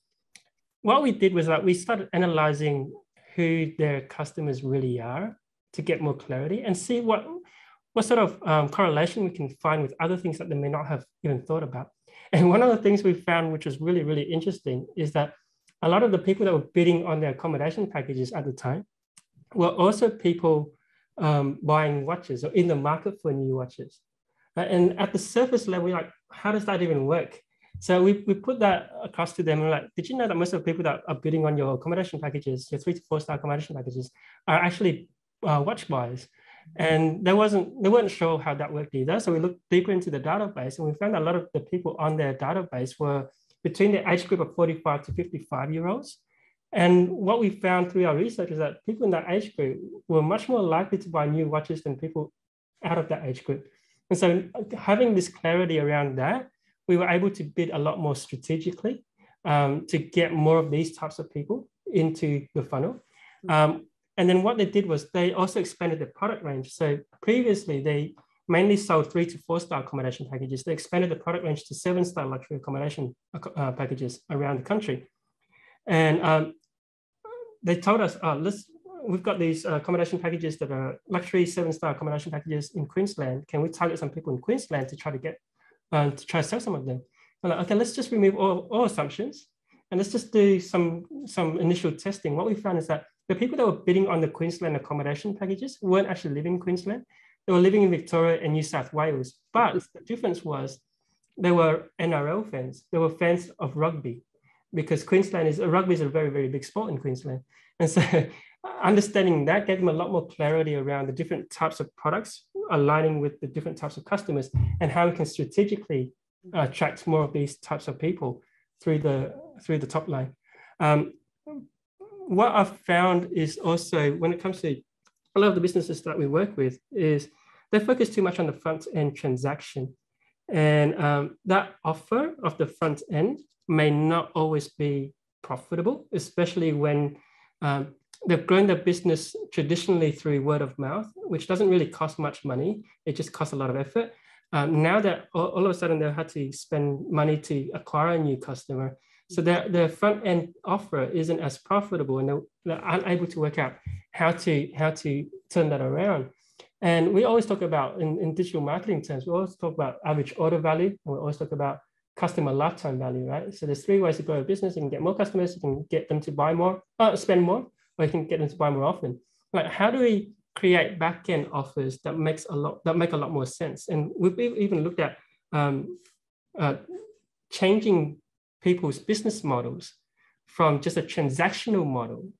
What we did was that we started analyzing who their customers really are to get more clarity and see what sort of correlation we can find with other things that they may not have even thought about. And one of the things we found, which was really, really interesting, is that a lot of the people that were bidding on their accommodation packages at the time were also people buying watches or in the market for new watches. And at the surface level, we're like, how does that even work? So we put that across to them. And we're like, did you know that most of the people that are bidding on your accommodation packages, your 3 to 4 star accommodation packages, are actually watch buyers? And they weren't sure how that worked either. So we looked deeper into the database and we found a lot of the people on their database were between the age group of 45 to 55-year-olds. And what we found through our research is that people in that age group were much more likely to buy new watches than people out of that age group. And so having this clarity around that, we were able to bid a lot more strategically to get more of these types of people into the funnel. And then what they did was they also expanded their product range. So previously, they mainly sold 3 to 4 star accommodation packages. They expanded the product range to 7-star luxury accommodation packages around the country. And they told us, we've got these accommodation packages that are luxury 7-star accommodation packages in Queensland. Can we target some people in Queensland to try to sell some of them? I'm like, okay, let's just remove all assumptions and let's just do some initial testing. What we found is that the people that were bidding on the Queensland accommodation packages weren't actually living in Queensland. They were living in Victoria and New South Wales. But the difference was they were NRL fans. They were fans of rugby because rugby is a very, very big sport in Queensland. And so understanding that gave them a lot more clarity around the different types of products aligning with the different types of customers and how we can strategically attract more of these types of people through the top line. What I've found is also when it comes to a lot of the businesses that we work with is they focus too much on the front end transaction. And that offer of the front end may not always be profitable, especially when they've grown their business traditionally through word of mouth, which doesn't really cost much money. It just costs a lot of effort. Now that all of a sudden they had to spend money to acquire a new customer, so their front end offer isn't as profitable, and they're unable to work out how to turn that around. And we always talk about in digital marketing terms, we always talk about average order value, and we always talk about customer lifetime value, right? So there's 3 ways to grow a business. You can get more customers, you can get them to buy more, spend more, or you can get them to buy more often. Like, how do we create back-end offers that make a lot more sense? And we've even looked at changing people's business models from just a transactional model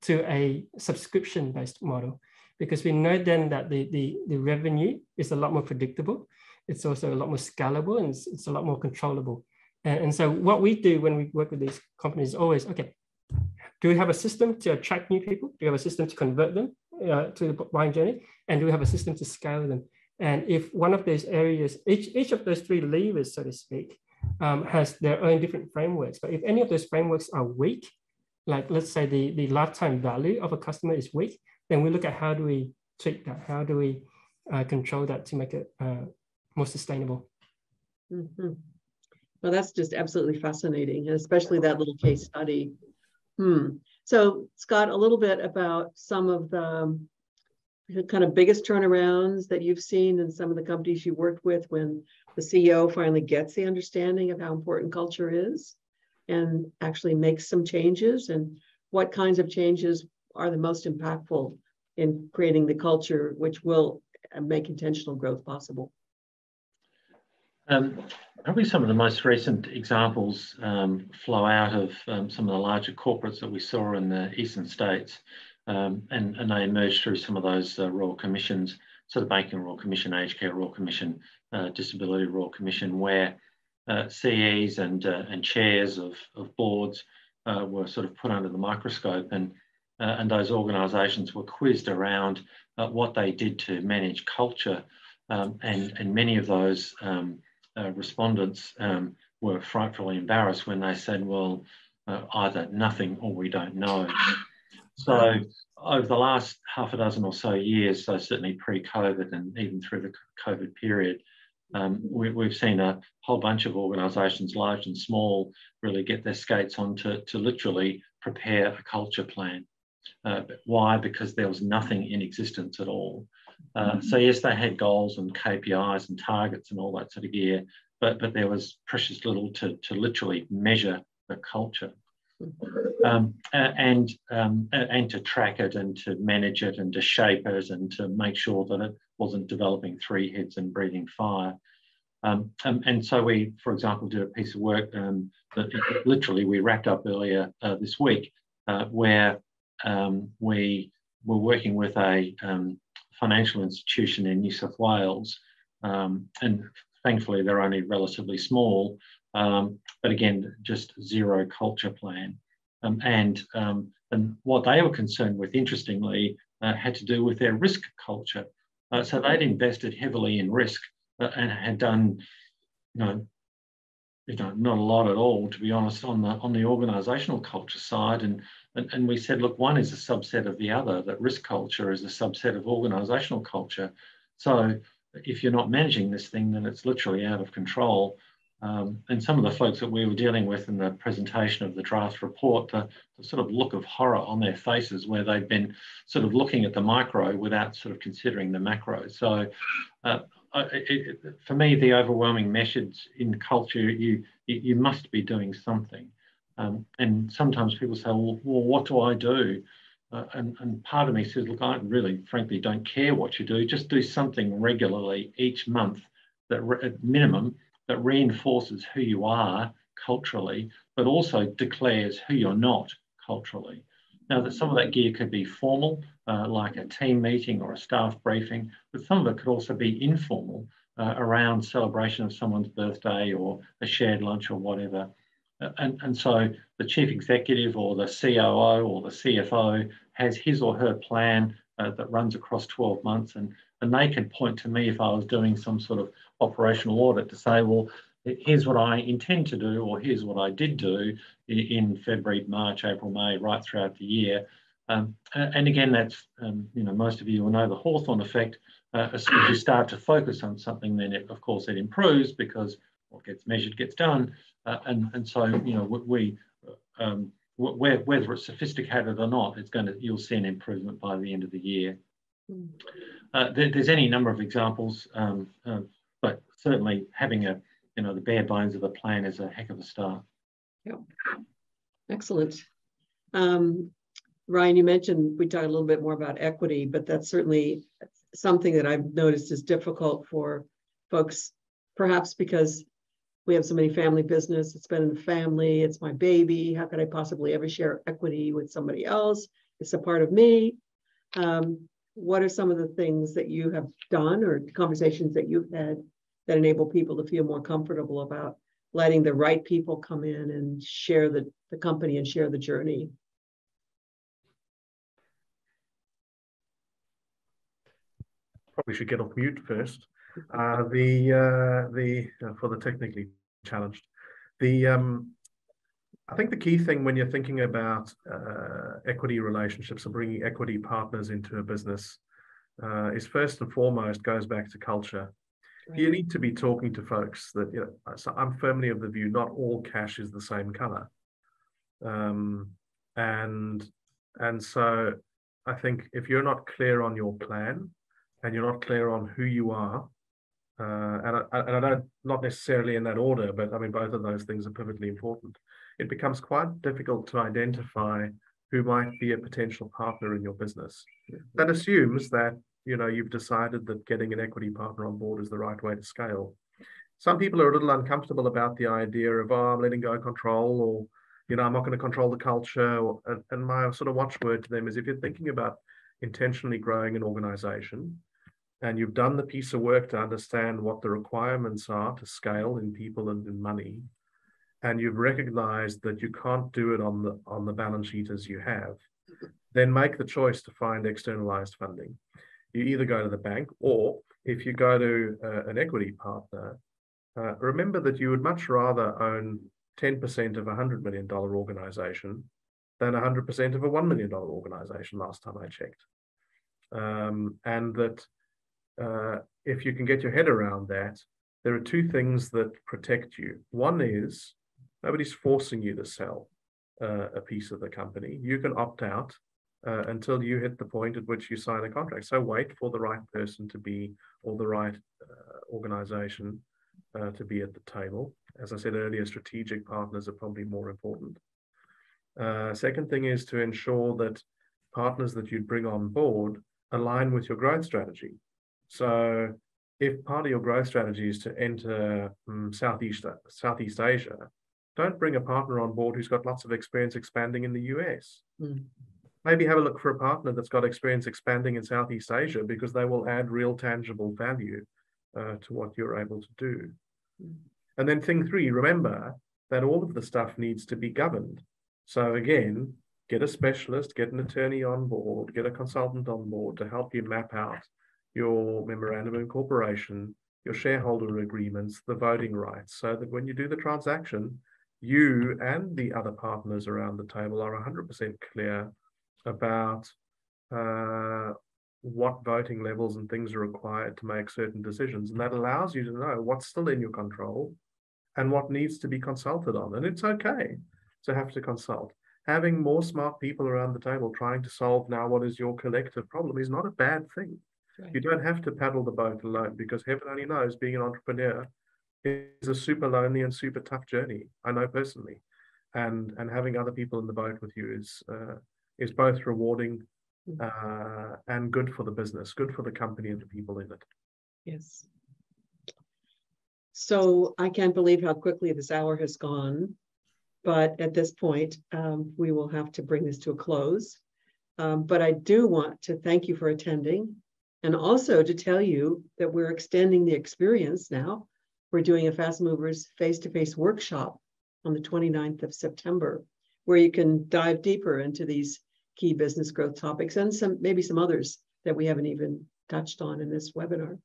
to a subscription-based model, because we know then that the revenue is a lot more predictable. It's also a lot more scalable, and it's a lot more controllable. And so what we do when we work with these companies is always, okay, do we have a system to attract new people? Do we have a system to convert them to the buying journey? And do we have a system to scale them? And if one of those areas, each of those three levers, so to speak, has their own different frameworks. But if any of those frameworks are weak, like let's say the lifetime value of a customer is weak, then we look at how do we tweak that? How do we control that to make it more sustainable? Mm-hmm. Well, that's just absolutely fascinating, and especially that little case study. So, Scott, a little bit about some of the kind of biggest turnarounds that you've seen in some of the companies you worked with when the CEO finally gets the understanding of how important culture is and actually makes some changes, and what kinds of changes are the most impactful in creating the culture which will make intentional growth possible. Probably some of the most recent examples flow out of some of the larger corporates that we saw in the eastern states, and they emerged through some of those Royal Commissions, so the Banking Royal Commission, Aged Care Royal Commission, Disability Royal Commission, where CEs and chairs of boards were sort of put under the microscope, and those organisations were quizzed around what they did to manage culture, and many of those respondents were frightfully embarrassed when they said, well, either nothing or we don't know. So over the last half a dozen or so years, so certainly pre-COVID and even through the COVID period, we've seen a whole bunch of organisations, large and small, really get their skates on to literally prepare a culture plan. Why? Because there was nothing in existence at all. So yes, they had goals and KPIs and targets and all that sort of gear, but there was precious little to literally measure the culture, and to track it and to manage it and to shape it and to make sure that it wasn't developing three heads and breathing fire. And so we, for example, did a piece of work that literally we wrapped up earlier this week, where we were working with a financial institution in New South Wales, and thankfully they're only relatively small, but again, just zero culture plan. And what they were concerned with, interestingly, had to do with their risk culture. So they'd invested heavily in risk and had done, not a lot at all, to be honest, on the organisational culture side. And we said, look, one is a subset of the other, that risk culture is a subset of organisational culture. So if you're not managing this thing, then it's literally out of control. And some of the folks that we were dealing with in the presentation of the draft report, the sort of look of horror on their faces where they've been sort of looking at the micro without sort of considering the macro. So for me, the overwhelming message in culture, you must be doing something. And sometimes people say, well, what do I do? And part of me says, look, I really, frankly, don't care what you do. Just do something regularly each month that, at minimum, that reinforces who you are culturally, but also declares who you're not culturally. Now, that some of that gear could be formal, like a team meeting or a staff briefing, but some of it could also be informal, around celebration of someone's birthday or a shared lunch or whatever. And so the chief executive or the COO or the CFO has his or her plan that runs across 12 months, and they can point to me if I was doing some sort of operational audit to say, well, here's what I intend to do, or here's what I did do in February, March, April, May, right throughout the year. And again, that's, most of you will know the Hawthorne effect. As soon as you start to focus on something, then of course it improves, because what gets measured gets done. And so, whether it's sophisticated or not, you'll see an improvement by the end of the year. There's any number of examples, but certainly having the bare bones of the plan is a heck of a start. Yeah, excellent. Ryan, you mentioned we talked a little bit more about equity, but that's certainly something that I've noticed is difficult for folks, perhaps because we have so many family business, it's been in the family, it's my baby, how could I possibly ever share equity with somebody else? it's a part of me. What are some of the things that you have done or conversations that you've had that enable people to feel more comfortable about letting the right people come in and share the company and share the journey? Probably should get off mute first. For the technically challenged, I think the key thing when you're thinking about equity relationships or bringing equity partners into a business is first and foremost goes back to culture. Right. You need to be talking to folks that, you know, so I'm firmly of the view not all cash is the same color. And so I think if you're not clear on your plan and you're not clear on who you are, and I don't, not necessarily in that order, but I mean, both of those things are pivotally important. It becomes quite difficult to identify who might be a potential partner in your business. That assumes that, you know, you've decided that getting an equity partner on board is the right way to scale. Some people are a little uncomfortable about the idea of, oh, I'm letting go of control, or, you know, I'm not going to control the culture. And my sort of watchword to them is, if you're thinking about intentionally growing an organization, and you've done the piece of work to understand what the requirements are to scale in people and in money, and you've recognized that you can't do it on the balance sheet as you have, then make the choice to find externalized funding. You either go to the bank, or if you go to an equity partner, remember that you would much rather own 10% of a $100 million organization than 100% of a $1 million organization last time I checked. And that if you can get your head around that, there are two things that protect you. One is nobody's forcing you to sell a piece of the company. You can opt out until you hit the point at which you sign a contract. So wait for the right person to be, or the right organization to be at the table. As I said earlier, strategic partners are probably more important. Second thing is to ensure that partners that you'd bring on board align with your growth strategy. So if part of your growth strategy is to enter Southeast Asia, don't bring a partner on board who's got lots of experience expanding in the US. Maybe have a look for a partner that's got experience expanding in Southeast Asia, because they will add real tangible value to what you're able to do. And then thing three, remember that all of the stuff needs to be governed. So again, get a specialist, get an attorney on board, get a consultant on board to help you map out your memorandum of incorporation, your shareholder agreements, the voting rights, so that when you do the transaction, you and the other partners around the table are 100% clear about what voting levels and things are required to make certain decisions. And that allows you to know what's still in your control and what needs to be consulted on. And it's okay to have to consult. Having more smart people around the table trying to solve now what is your collective problem is not a bad thing. Right. You don't have to paddle the boat alone, because heaven only knows being an entrepreneur is a super lonely and super tough journey. I know personally, and having other people in the boat with you is both rewarding and good for the business, good for the company and the people in it. Yes. So I can't believe how quickly this hour has gone, but at this point, we will have to bring this to a close. But I do want to thank you for attending, and also to tell you that we're extending the experience now. We're doing a Fast Movers face-to-face workshop on the 29th of September, where you can dive deeper into these key business growth topics and maybe some others that we haven't even touched on in this webinar.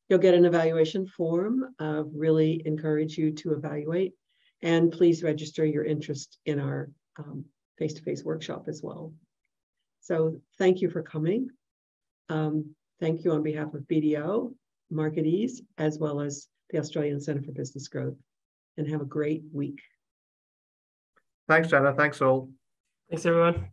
You'll get an evaluation form. Really encourage you to evaluate, and please register your interest in our face-to-face workshop as well. So thank you for coming. Thank you on behalf of BDO, Market Ease, as well as the Australian Centre for Business Growth, and have a great week. Thanks, Jana. Thanks all. Thanks, everyone.